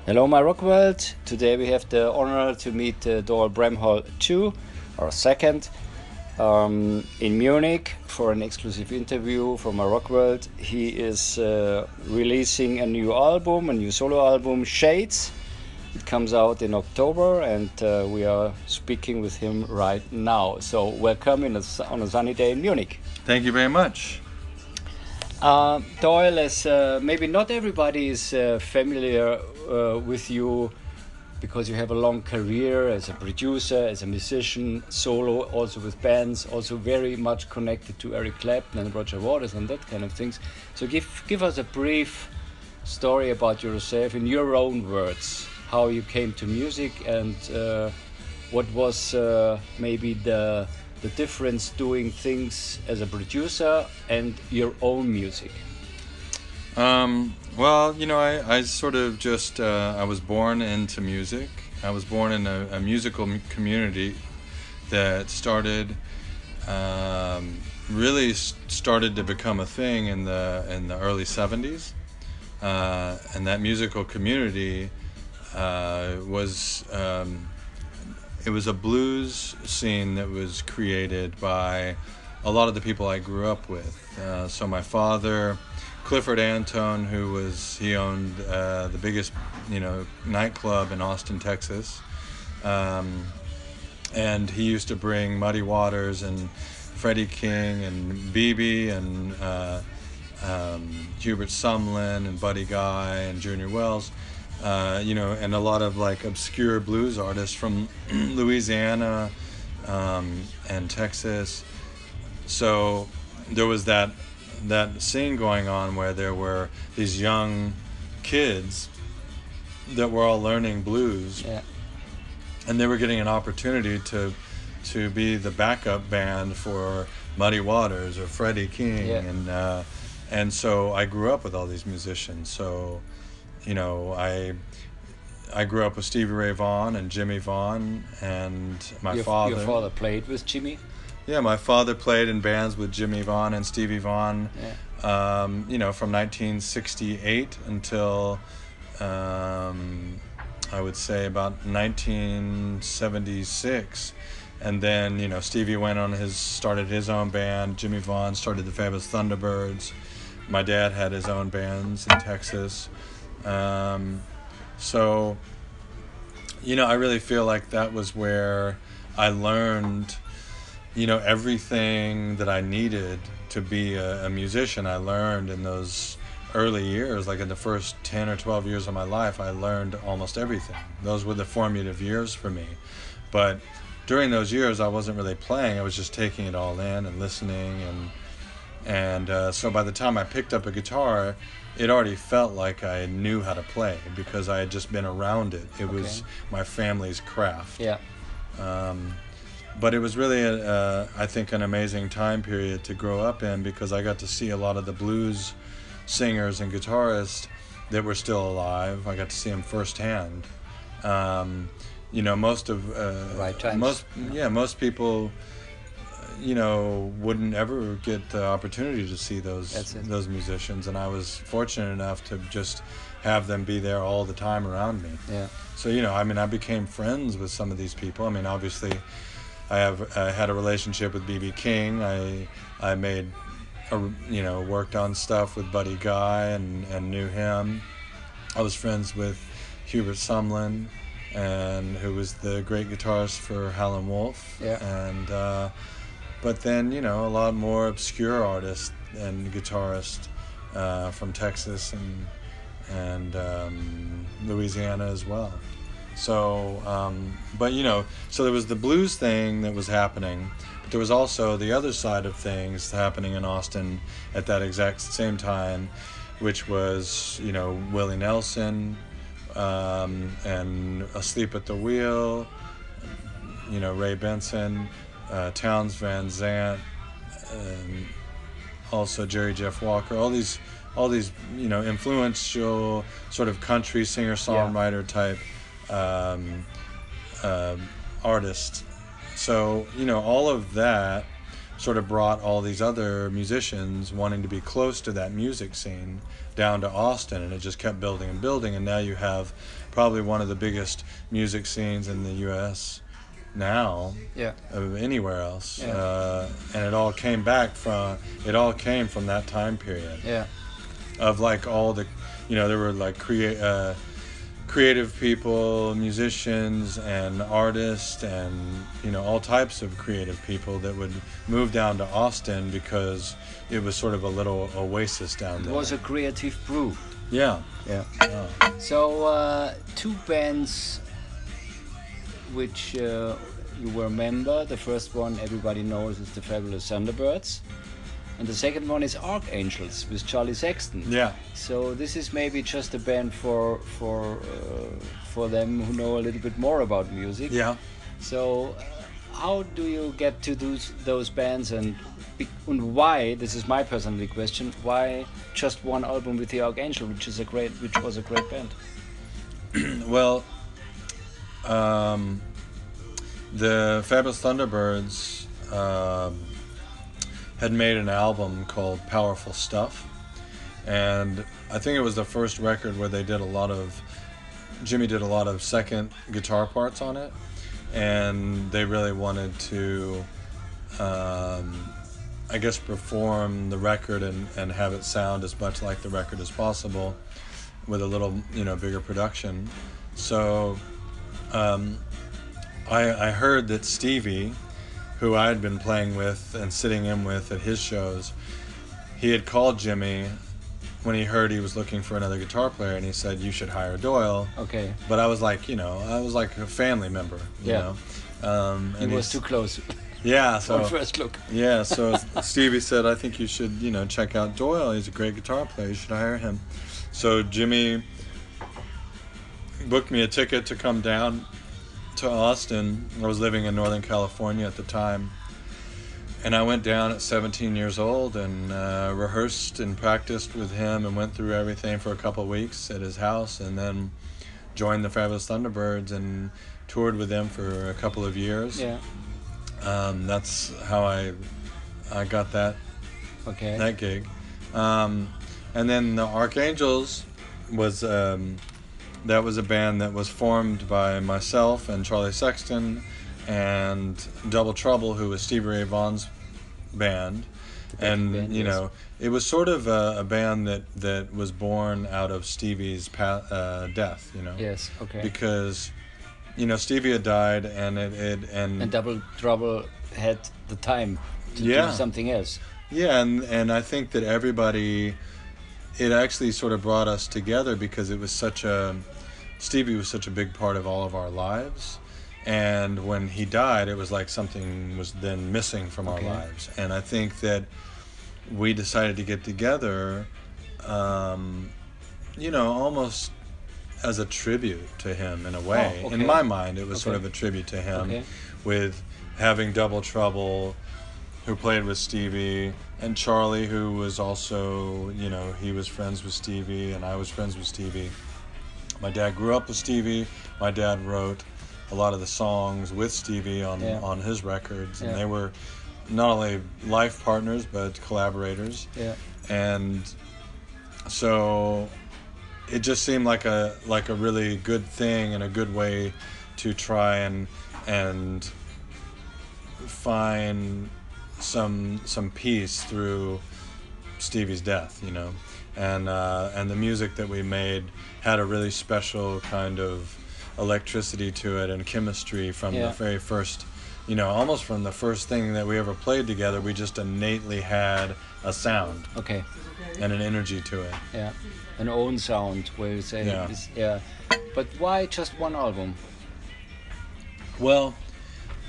Hello, myRockworld. Today we have the honor to meet Doyle Bramhall II, or second, in Munich for an exclusive interview from myRockworld. He is releasing a new album, a new solo album, Shades. It comes out in October, and we are speaking with him right now. So welcome on a sunny day in Munich. Thank you very much. Doyle, as maybe not everybody is familiar with you because you have a long career as a producer, as a musician, solo, also with bands, also very much connected to Eric Clapton and Roger Waters and that kind of things. So give us a brief story about yourself in your own words, how you came to music and what was maybe the difference doing things as a producer and your own music. Well, you know, I sort of just, I was born into music. I was born in a musical community that really started to become a thing in the early 70s. And that musical community it was a blues scene that was created by a lot of the people I grew up with. So my father, Clifford Antone, he owned the biggest, nightclub in Austin, Texas. And he used to bring Muddy Waters and Freddie King and BB and Hubert Sumlin and Buddy Guy and Junior Wells. And a lot of like obscure blues artists from Louisiana and Texas. So there was that scene going on where there were these young kids that were all learning blues, and they were getting an opportunity to be the backup band for Muddy Waters or Freddie King, and so I grew up with all these musicians. So I grew up with Stevie Ray Vaughan and Jimmy Vaughan, and your father played with Jimmy? Yeah, my father played in bands with Jimmy Vaughan and Stevie Vaughan, from 1968 until I would say about 1976. And then, Stevie started his own band. Jimmy Vaughan started the Fabulous Thunderbirds. My dad had his own bands in Texas. So, I really feel like that was where I learned, everything that I needed to be a musician. I learned in those early years, like in the first 10 or 12 years of my life, I learned almost everything. Those were the formative years for me. But during those years, I wasn't really playing. I was just taking it all in and listening. And so by the time I picked up a guitar, it already felt like I knew how to play because I had just been around it. It was my family's craft. Yeah. But it was really, I think, an amazing time period to grow up in because I got to see a lot of the blues singers and guitarists that were still alive. I got to see them firsthand. Most people wouldn't ever get the opportunity to see those musicians, and I was fortunate enough to just have them be there all the time around me. Yeah. So I became friends with some of these people. Obviously, I had a relationship with BB King. I made worked on stuff with Buddy Guy and knew him. I was friends with Hubert Sumlin, and who was the great guitarist for Howlin' Wolf. Yeah. And but then, a lot more obscure artists and guitarists from Texas and Louisiana as well. So, so there was the blues thing that was happening, but there was also the other side of things happening in Austin at that exact same time, which was, Willie Nelson and Asleep at the Wheel, Ray Benson, Townes Van Zandt, also Jerry Jeff Walker, all these influential sort of country singer-songwriter type artists. So all of that sort of brought all these other musicians wanting to be close to that music scene down to Austin, and it just kept building and building, and now you have probably one of the biggest music scenes in the U.S. now, of anywhere else, and it all came from that time period, of like all the, there were like creative people, musicians and artists, and all types of creative people that would move down to Austin because it was sort of a little oasis down there. It was a creative brew. Yeah. So 2 bands which you were a member. The first one everybody knows is the Fabulous Thunderbirds, and the second one is Archangels with Charlie Sexton. Yeah. So this is maybe just a band for them who know a little bit more about music. Yeah. So how do you get to do those bands, and why? This is my personal question. Why just one album with the Archangel, which was a great band? Well, the Fabulous Thunderbirds had made an album called Powerful Stuff, and I think it was the first record where Jimmy did a lot of second guitar parts on it, and they really wanted to I guess perform the record and have it sound as much like the record as possible with a little bigger production. So I heard that Stevie, who I had been playing with and sitting in with at his shows, he had called Jimmy when he heard he was looking for another guitar player, and he said, "You should hire Doyle." Okay. But I was like, I was like a family member, you know. And he was too close. Yeah. So on first look. Yeah. So Stevie said, "I think you should, check out Doyle. He's a great guitar player. You should hire him." So Jimmy booked me a ticket to come down to Austin. I was living in Northern California at the time, and I went down at 17 years old and rehearsed and practiced with him and went through everything for a couple of weeks at his house, and then joined the Fabulous Thunderbirds and toured with them for a couple of years. Yeah. That's how I got that gig. And then the Archangels was that was a band that was formed by myself and Charlie Sexton and Double Trouble, who was Stevie Ray Vaughan's band. And it was sort of a band that was born out of Stevie's death. Yes. Okay. Because Stevie had died, and Double Trouble had the time to do something else. Yeah, and I think that it actually sort of brought us together because it was Stevie was such a big part of all of our lives, and when he died, it was like something was then missing from our lives, and I think that we decided to get together, almost as a tribute to him in a way. In my mind, it was sort of a tribute to him, with having Double Trouble, who played with Stevie, and Charlie, who was also, he was friends with Stevie, and I was friends with Stevie. My dad grew up with Stevie. My dad wrote a lot of the songs with Stevie on his records, and they were not only life partners but collaborators. Yeah. And so it just seemed like a really good thing and a good way to try and find some peace through Stevie's death, and the music that we made had a really special kind of electricity to it and chemistry from the very first, almost from the first thing that we ever played together. We just innately had a sound, and an energy to it. Yeah, an own sound where you say, But why just one album? Well,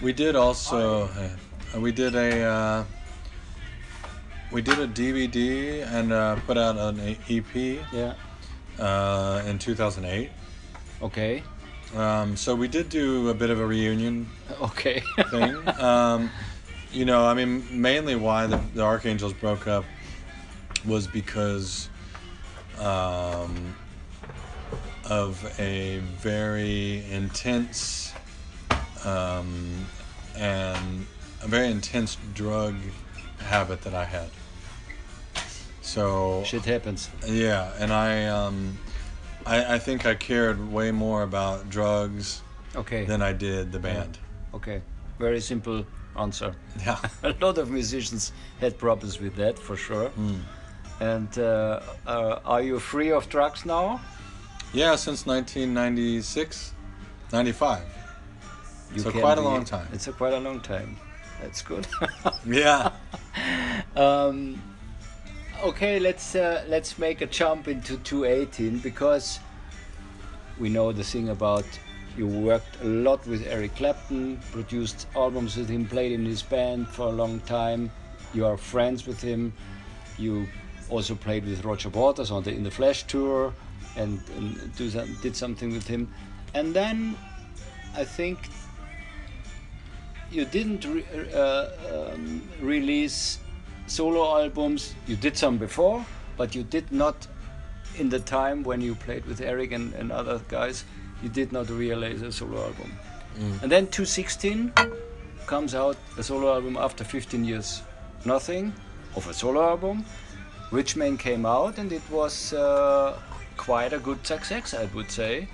we did also. We did a DVD and put out an EP. In 2008. Okay. So we did do a bit of a reunion. Thing. Mainly why the Archangels broke up was because of a very intense and a very intense drug habit that I had. So Shit happens. yeah, and I think I cared way more about drugs Okay. than I did the band. Okay. Very simple answer. Yeah. A lot of musicians had problems with that, for sure. And are you free of drugs now? Yeah, since 1996, 95. You So can quite a be- long time. It's quite a long time. That's good. Yeah. Okay, let's make a jump into 2018, because we know the thing about you worked a lot with Eric Clapton, produced albums with him, played in his band for a long time. You are friends with him. You also played with Roger Waters on the In the Flesh tour, and did something with him. And then I think you didn't release solo albums. You did some before, but you did not in the time when you played with Eric and other guys. You did not release a solo album. And then 2016 comes out a solo album after 15 years. Nothing of a solo album. Rich Man came out, and it was quite a good success, I would say.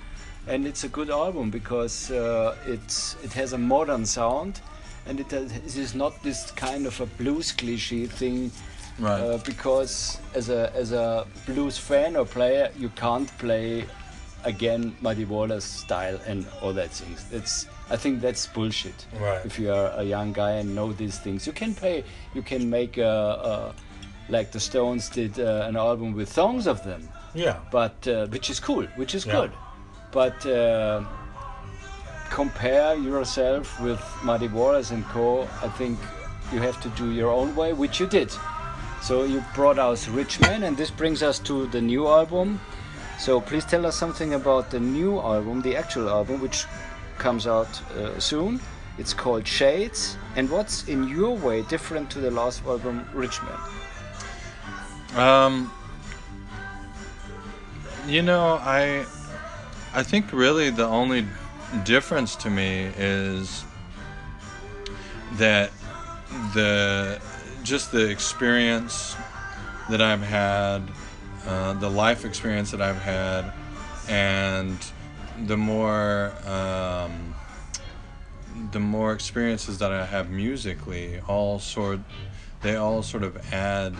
And it's a good album because it has a modern sound, and it is not this kind of a blues cliche thing. Right. Because as a blues fan or player, you can't play again Muddy Waters style and all that things. I think that's bullshit. Right. If you are a young guy and know these things, you can make like the Stones did an album with songs of them. Yeah. But which is cool, which is Yeah. good. But compare yourself with Muddy Waters and Co. I think you have to do your own way, which you did. So you brought out Rich Man, and this brings us to the new album. So please tell us something about the new album, the actual album, which comes out soon. It's called Shades. And what's in your way different to the last album, Rich Man? You know, I think really the only difference to me is that the experience that I've had, the life experience that I've had, and the more experiences that I have musically, they all sort of add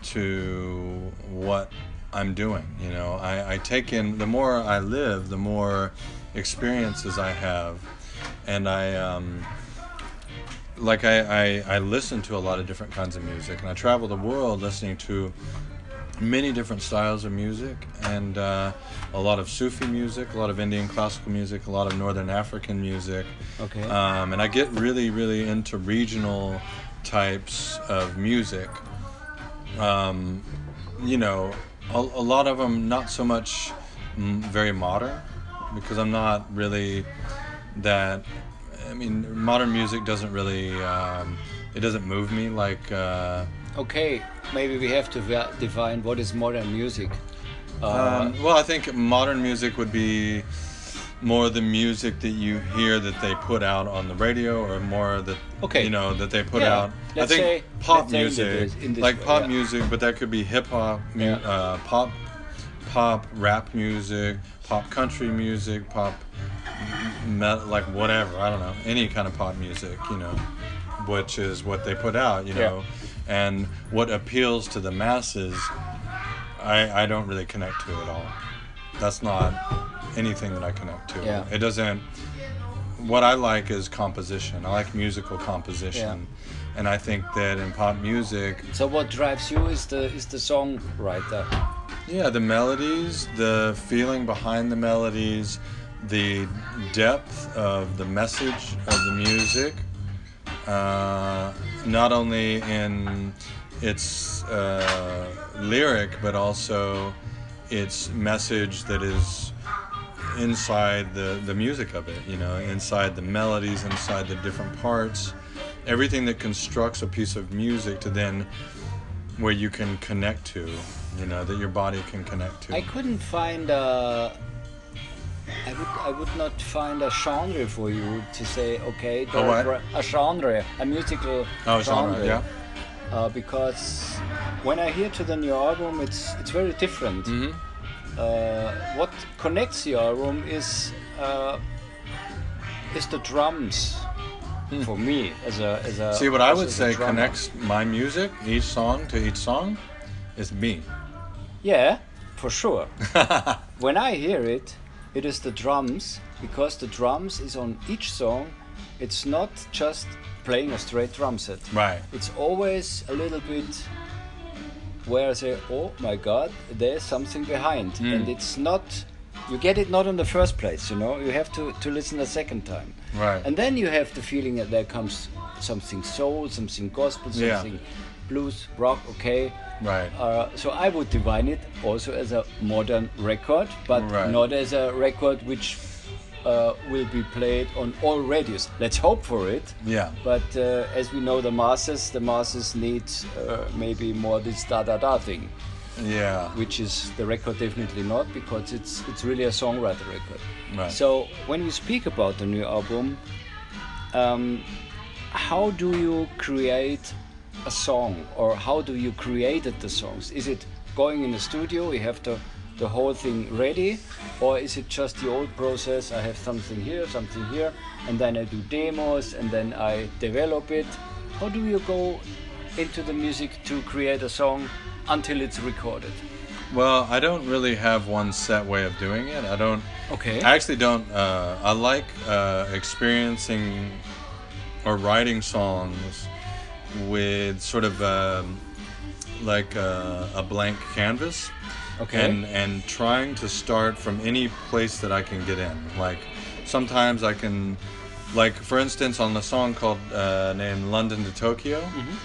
to what I'm doing. You know, I take in, the more I live, the more experiences I have, and I listen to a lot of different kinds of music, and I travel the world listening to many different styles of music, and a lot of Sufi music, a lot of Indian classical music, a lot of Northern African music. Okay. And I get really, really into regional types of music. You know, a lot of them not so much very modern, because I'm not really that. I mean, modern music doesn't really, it doesn't move me like. Okay, maybe we have to define what is modern music. Well, I think modern music would be more the music that you hear that they put out on the radio, or more that Okay. you know that they put Yeah. out. Let's I think say- pop let's say music, in this like way, pop yeah. music, but that could be hip hop, pop rap music, pop country music, pop like whatever. I don't know, any kind of pop music, you know, which is what they put out, you know, and what appeals to the masses. I don't really connect to at all. That's not anything that I connect to. Yeah. It doesn't. What I like is composition. I like musical composition, and I think that in pop music, So what drives you is the songwriter. yeah, the melodies, the feeling behind the melodies, the depth of the message of the music, not only in its lyric, but also its message that is inside the music of it, you know, inside the melodies, inside the different parts, everything that constructs a piece of music to then where you can connect to, you know, that your body can connect to. I couldn't find I would not find a genre for you to say, okay, a genre, a musical genre, yeah. Because when I hear to the new album, it's very different. Mm-hmm. What connects the album is the drums. For me, as a see, what I would say connects my music, each song to each song, is me. Yeah, for sure. When I hear it, it is the drums, because the drums is on each song. It's not just playing a straight drum set. Right. It's always a little bit where I say, oh my God, there's something behind, and it's not. You get it not in the first place, you know. You have to listen a second time. Right. And then you have the feeling that there comes something soul, something gospel, something blues, rock, okay. Right. So I would define it also as a modern record, but not as a record which will be played on all radios. Let's hope for it. Yeah. But as we know, the masses need maybe more this da-da-da thing. Yeah. Which is the record definitely not, because it's really a songwriter record. Right. So when you speak about the new album, how do you create a song, or how do you create the songs? Is it going in the studio, you have the whole thing ready, or is it just the old process? I have something here, and then I do demos, and then I develop it. How do you go into the music to create a song until it's recorded? Well, I don't really have one set way of doing it. Okay. I actually don't. I like experiencing or writing songs with sort of like a blank canvas. Okay. And trying to start from any place that I can get in. Like sometimes I can, like for instance, on the song called named London to Tokyo. Mm-hmm.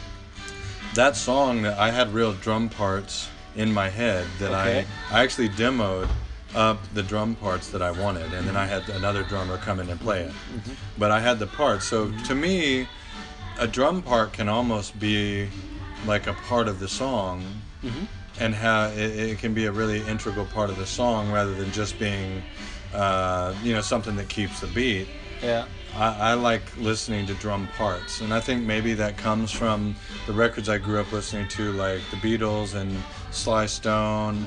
That song, that I had real drum parts in my head that I actually demoed up the drum parts that I wanted, and then I had another drummer come in and play it. Mm-hmm. But I had the parts. So to me, a drum part can almost be like a part of the song, and how it can be a really integral part of the song rather than just being, something that keeps the beat. Yeah. I like listening to drum parts, and I think maybe that comes from the records I grew up listening to, like the Beatles and Sly Stone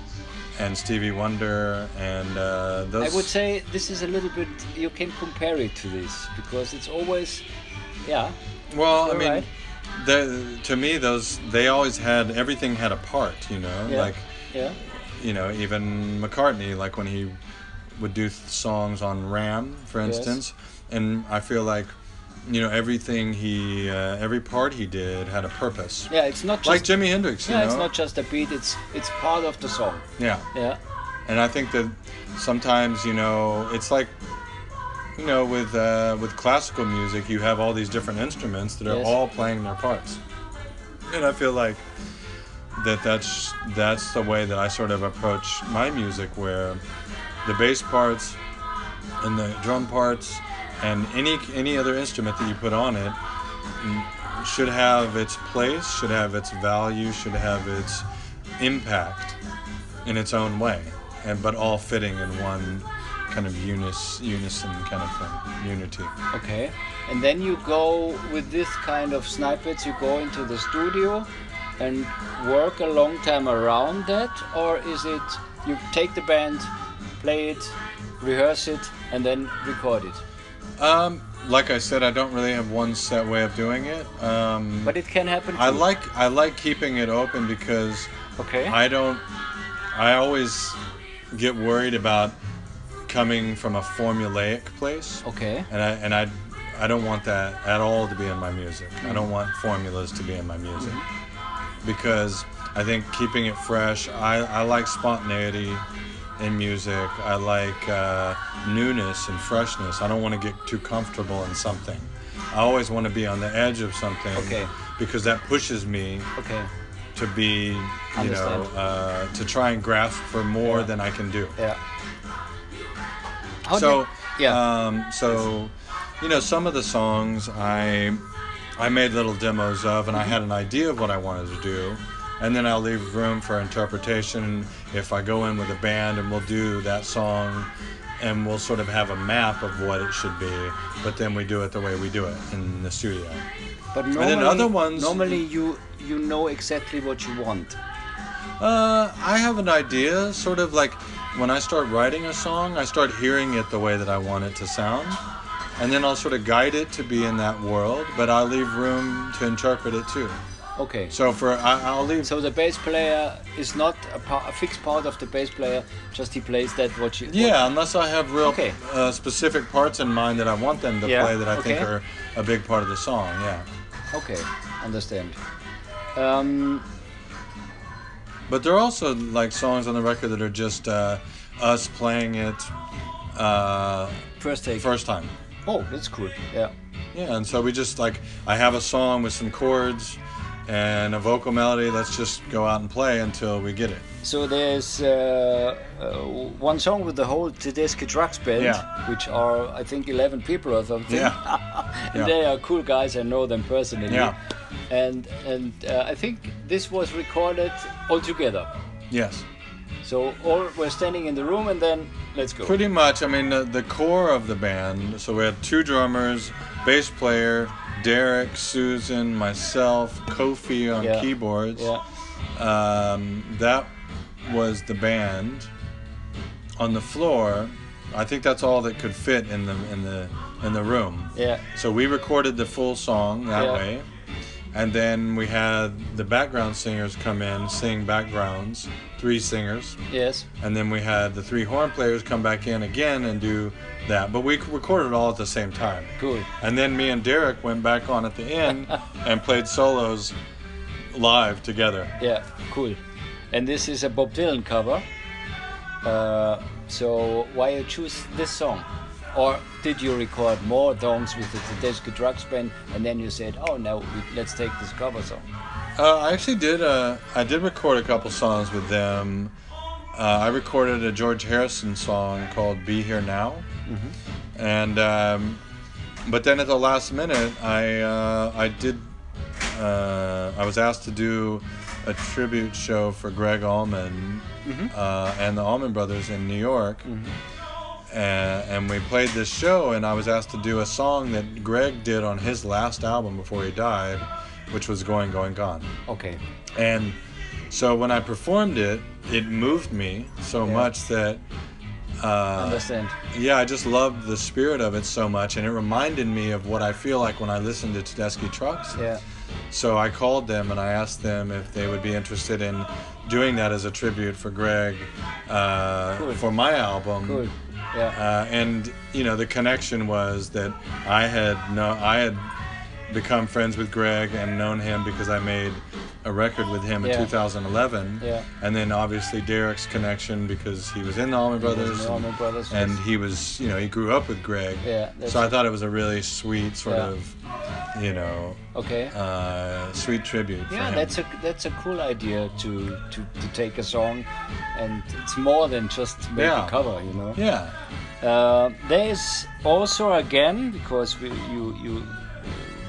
and Stevie Wonder, and those. I would say this is a little bit, you can compare it to this, because it's always, Well, I mean, to me, they always had, everything had a part, you know, even McCartney, like when he would do songs on Ram, for instance. And I feel like, everything every part he did had a purpose. Yeah, it's not just like Jimi Hendrix. It's not just a beat. It's part of the song. Yeah. Yeah. And I think that sometimes, it's like, with classical music, you have all these different instruments that are all playing their parts. And I feel like that's the way that I sort of approach my music, where the bass parts and the drum parts and any other instrument that you put on it should have its place, should have its value, should have its impact in its own way, but all fitting in one kind of unison kind of thing, unity. Okay, and then you go with this kind of snippets, you go into the studio and work a long time around that, or is it you take the band, play it, rehearse it, and then record it? Like I said, I don't really have one set way of doing it. But it can happen too. I like keeping it open, because I always get worried about coming from a formulaic place. Okay. And I don't want that at all to be in my music. I don't want formulas to be in my music. Because I think keeping it fresh, I like spontaneity in music. I like newness and freshness. I don't want to get too comfortable in something. I always want to be on the edge of something, because that pushes me to be, to try and grasp for more than I can do. Yeah. Some of the songs I made little demos of, and I had an idea of what I wanted to do. And then I'll leave room for interpretation if I go in with a band and we'll do that song and we'll sort of have a map of what it should be, but then we do it the way we do it in the studio. But and then other ones, normally you know exactly what you want. I have an idea, sort of like when I start writing a song, I start hearing it the way that I want it to sound, and then I'll sort of guide it to be in that world, but I'll leave room to interpret it too. Okay. So I'll leave. So the bass player is not a fixed part of the bass player. Just he plays that what you. Yeah, unless I have real Okay. specific parts in mind that I want them to play that I think are a big part of the song. Yeah. Okay, understand. But there are also like songs on the record that are just us playing it first time. Oh, that's cool. Yeah. Yeah, and so we just like I have a song with some chords and a vocal melody. Let's just go out and play until we get it. So there's one song with the whole Tedeschi Trucks band, which are I think 11 people or something. Yeah. And they are cool guys. I know them personally. Yeah. And I think this was recorded all together. Yes. So all we're standing in the room and then let's go. Pretty much. I mean, the core of the band. So we had 2 drummers, bass player, Derek, Susan, myself, Kofi on keyboards. Yeah. That was the band. On the floor, I think that's all that could fit in the room. Yeah. So we recorded the full song that way. And then we had the background singers come in, sing backgrounds, 3 singers. Yes. And then we had the 3 horn players come back in again and do that. But we recorded it all at the same time. Cool. And then me and Derek went back on at the end and played solos live together. Yeah, cool. And this is a Bob Dylan cover. So why you choose this song? Or did you record more songs with the Tedeschi Trucks band and then you said, oh, now let's take this cover song? I actually did. I did record a couple songs with them. I recorded a George Harrison song called "Be Here Now," and but then at the last minute, I was asked to do a tribute show for Greg Allman and the Allman Brothers in New York. And we played this show, and I was asked to do a song that Greg did on his last album before he died, which was Going, Going, Gone. Okay. And so when I performed it, it moved me so much that... Understand. Yeah, I just loved the spirit of it so much, and it reminded me of what I feel like when I listen to Tedeschi Trucks. Yeah. So I called them and I asked them if they would be interested in doing that as a tribute for Greg for my album. Cool. Yeah. And you know, the connection was that I had become friends with Greg and known him because I made a record with him in 2011. Yeah. And then obviously Derek's connection because he was in the Allman Brothers. And he was, you know, he grew up with Greg. Yeah. So I thought it was a really sweet sort of, you know, sweet tribute. Yeah, for him. that's a cool idea to take a song, and it's more than just make a cover, you know. Yeah. There is also again, because you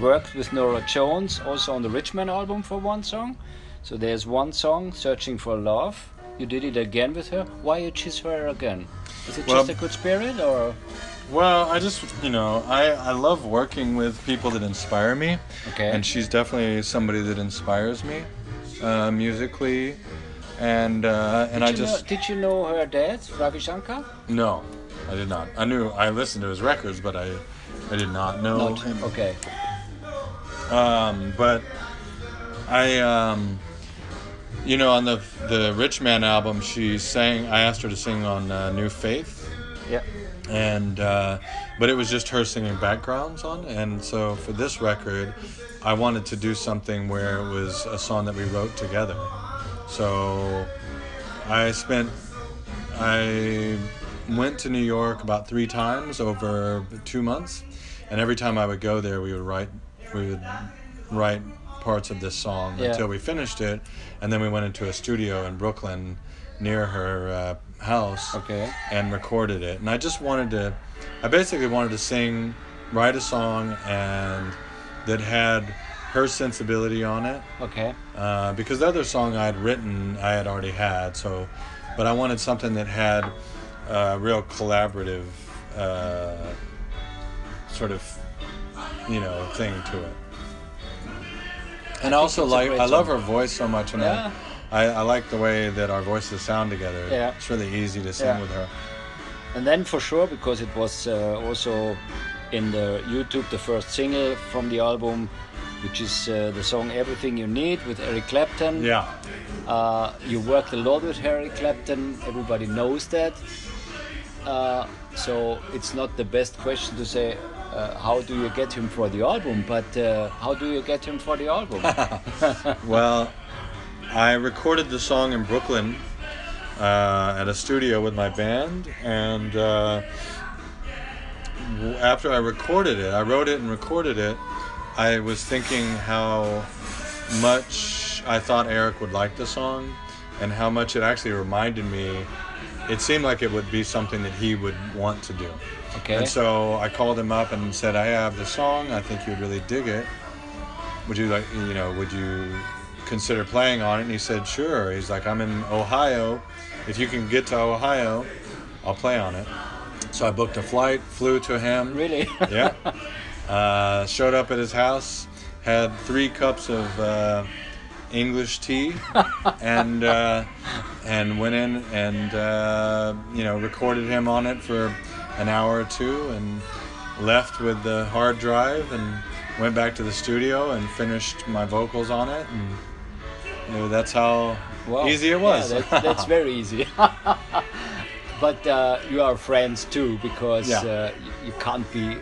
worked with Nora Jones also on the Richman album for one song. So there's one song, Searching for Love. You did it again with her. Why you choose her again? Is it just a good spirit, or? Well, I just, you know, I love working with people that inspire me. Okay. And she's definitely somebody that inspires me musically. And Did you know her dad, Ravi Shankar? No, I did not. I listened to his records, but I did not know him. Okay. But I, you know, on the Rich Man album, I asked her to sing on New Faith. Yeah. And, but it was just her singing backgrounds on. And so for this record, I wanted to do something where it was a song that we wrote together. So I went to New York about 3 times over 2 months. And every time I would go there, we would write parts of this song until we finished it, and then we went into a studio in Brooklyn near her house and recorded it. And I basically wanted to write a song and that had her sensibility on it. Okay. Because the other song I had already had, but I wanted something that had real collaborative sort of, thing to it. And also, like, I love her voice so much, and I like the way that our voices sound together. Yeah. It's really easy to sing with her. And then for sure, because it was also in the YouTube, the first single from the album, which is the song Everything You Need with Eric Clapton. Yeah. You worked a lot with Eric Clapton, everybody knows that. So it's not the best question to say, how do you get him for the album, but how do you get him for the album? Well, I recorded the song in Brooklyn at a studio with my band, and after I recorded it, I wrote it and recorded it, I was thinking how much I thought Eric would like the song, and how much it actually reminded me. It seemed like it would be something that he would want to do. Okay. And so I called him up and said, I have the song, I think you'd really dig it. Would you consider playing on it? And he said, sure. He's like, I'm in Ohio. If you can get to Ohio, I'll play on it. So I booked a flight, flew to him. Really? Yeah. Showed up at his house, had 3 cups of English tea, and went in and recorded him on it for an hour or 2, and left with the hard drive and went back to the studio and finished my vocals on it, and that's how easy it was. Yeah, that's very easy. But you are friends too, because you can't be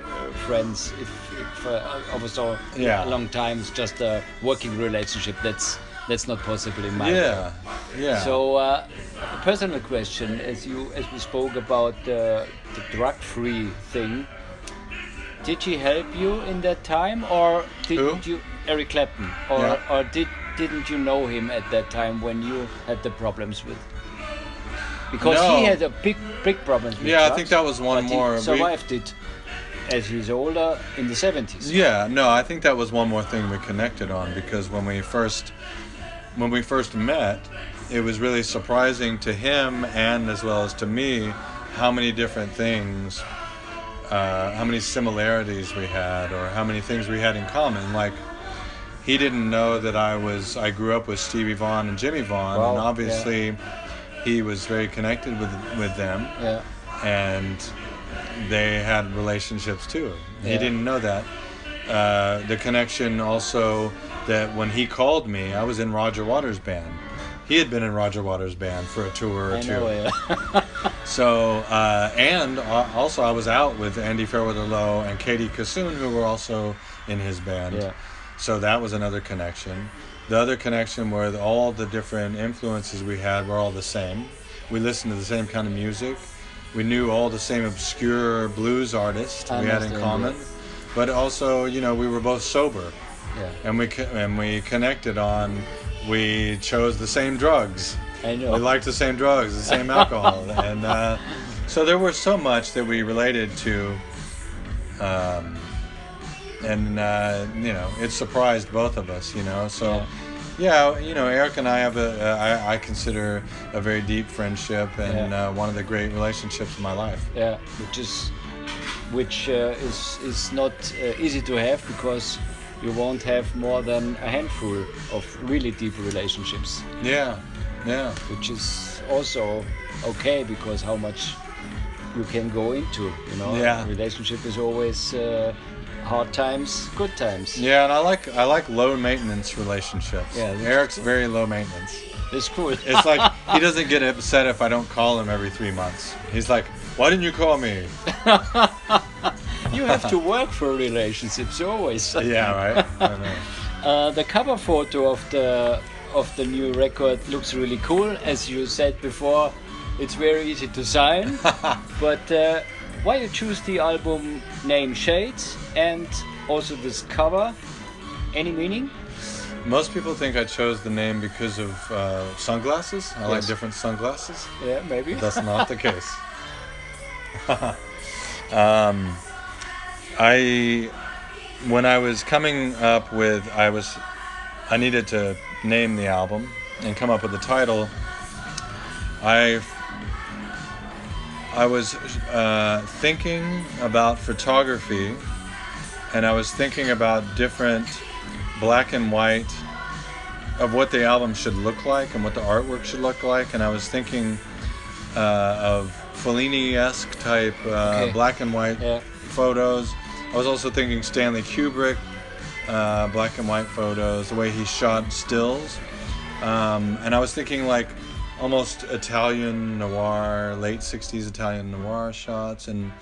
friends if over so long time. It's just a working relationship. That's not possible in my world. Yeah. So a personal question, as we spoke about the drug-free thing, did he help you in that time, or did you, Eric Clapton, or didn't you know him at that time when you had the problems with? Because he had a big problems with drugs, I think that was one more. He survived it as he's older in the 70s. Yeah, no, I think that was one more thing we connected on, because when we first met, it was really surprising to him and as well as to me how many different things, how many similarities we had, or how many things we had in common. Like, he didn't know that I grew up with Stevie Vaughan and Jimmy Vaughan, and obviously he was very connected with them, and they had relationships too. He didn't know that. The connection also, that when he called me, I was in Roger Waters' band. He had been in Roger Waters' band for a tour or two. So, and also I was out with Andy Fairweather-Lowe and Katie Kassoon, who were also in his band. Yeah. So that was another connection. The other connection were all the different influences we had were all the same. We listened to the same kind of music. We knew all the same obscure blues artists we had in common. But also, we were both sober. Yeah. And we connected on, we chose the same drugs. I know. We liked the same drugs, the same alcohol. And so there was so much that we related to. It surprised both of us, So, Eric and I have I consider a very deep friendship, and one of the great relationships in my life. Yeah, which is not easy to have, because you won't have more than a handful of really deep relationships. Yeah. Which is also okay, because how much you can go into, Yeah. Relationship is always hard times, good times. Yeah, and I like low maintenance relationships. Yeah, Eric's very low maintenance. It's cool. It's like he doesn't get upset if I don't call him every 3 months. He's like, "Why didn't you call me?" You have to work for relationships always. Yeah, right. I know. The cover photo of the new record looks really cool. As you said before, it's very easy to sign. But why you choose the album name Shades and also this cover? Any meaning? Most people think I chose the name because of sunglasses. I like different sunglasses. Yeah, maybe. That's not the case. When I was coming up with, I needed to name the I was thinking about photography, and I was thinking about different black and white of what the album should look like and what the artwork should look like, and I was thinking of Fellini-esque type black and white photos. I was also thinking Stanley Kubrick black and white photos, the way he shot stills, and I was thinking like almost Italian noir, late 60s Italian noir shots, and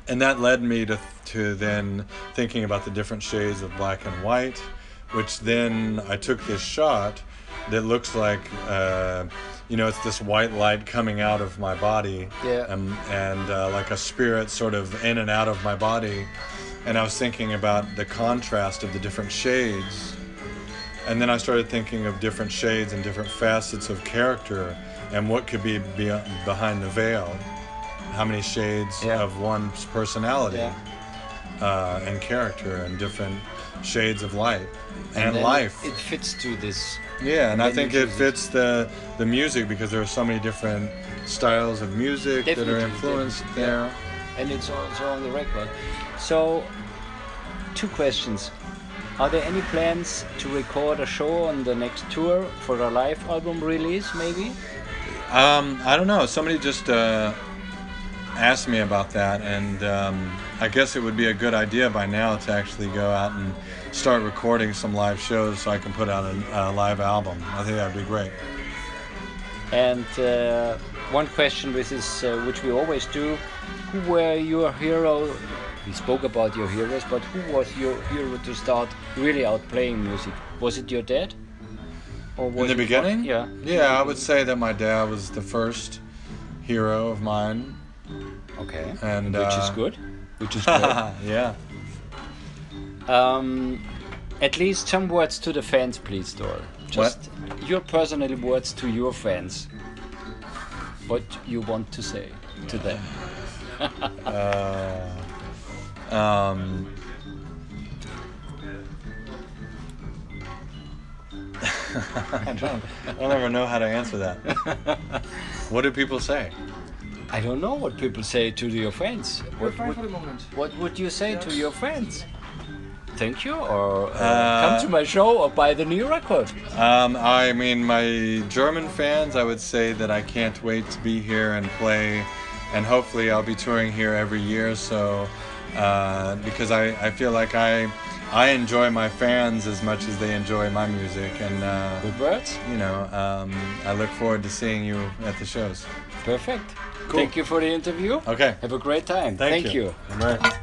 that led me to then thinking about the different shades of black and white, which then I took this shot that looks like it's this white light coming out of my body, and like a spirit sort of in and out of my body, and I was thinking about the contrast of the different shades. And then I started thinking of different shades and different facets of character and what could be behind the veil. How many shades of one's personality and character and different shades of light and life. It fits to this. Yeah, and I think it fits the music because there are so many different styles of music that are influenced there. Yeah. And it's also on the record. So, 2 questions. Are there any plans to record a show on the next tour for a live album release, maybe? I don't know. Somebody just asked me about that, and I guess it would be a good idea by now to actually go out and start recording some live shows so I can put out a live album. I think that would be great. And one question which we always do, who were your hero? We spoke about your heroes, but who was your hero to start really out playing music? Was it your dad? Or was in the beginning? Yeah. Yeah, I would say that my dad was the first hero of mine. Okay. And which is good. Which is good. Yeah. At least some words to the fans, please, Doyle. Just your personal words to your fans. What you want to say to them. I don't ever know how to answer that. What do people say? I don't know what people say to your fans. What would you say to your fans? Thank you, or come to my show, or buy the new record. I mean, my German fans, I would say that I can't wait to be here and play, and hopefully I'll be touring here every year. So, because I feel like I enjoy my fans as much as they enjoy my music, and good words. I look forward to seeing you at the shows. Perfect. Cool. Thank you for the interview. Okay. Have a great time. Thank you. All right.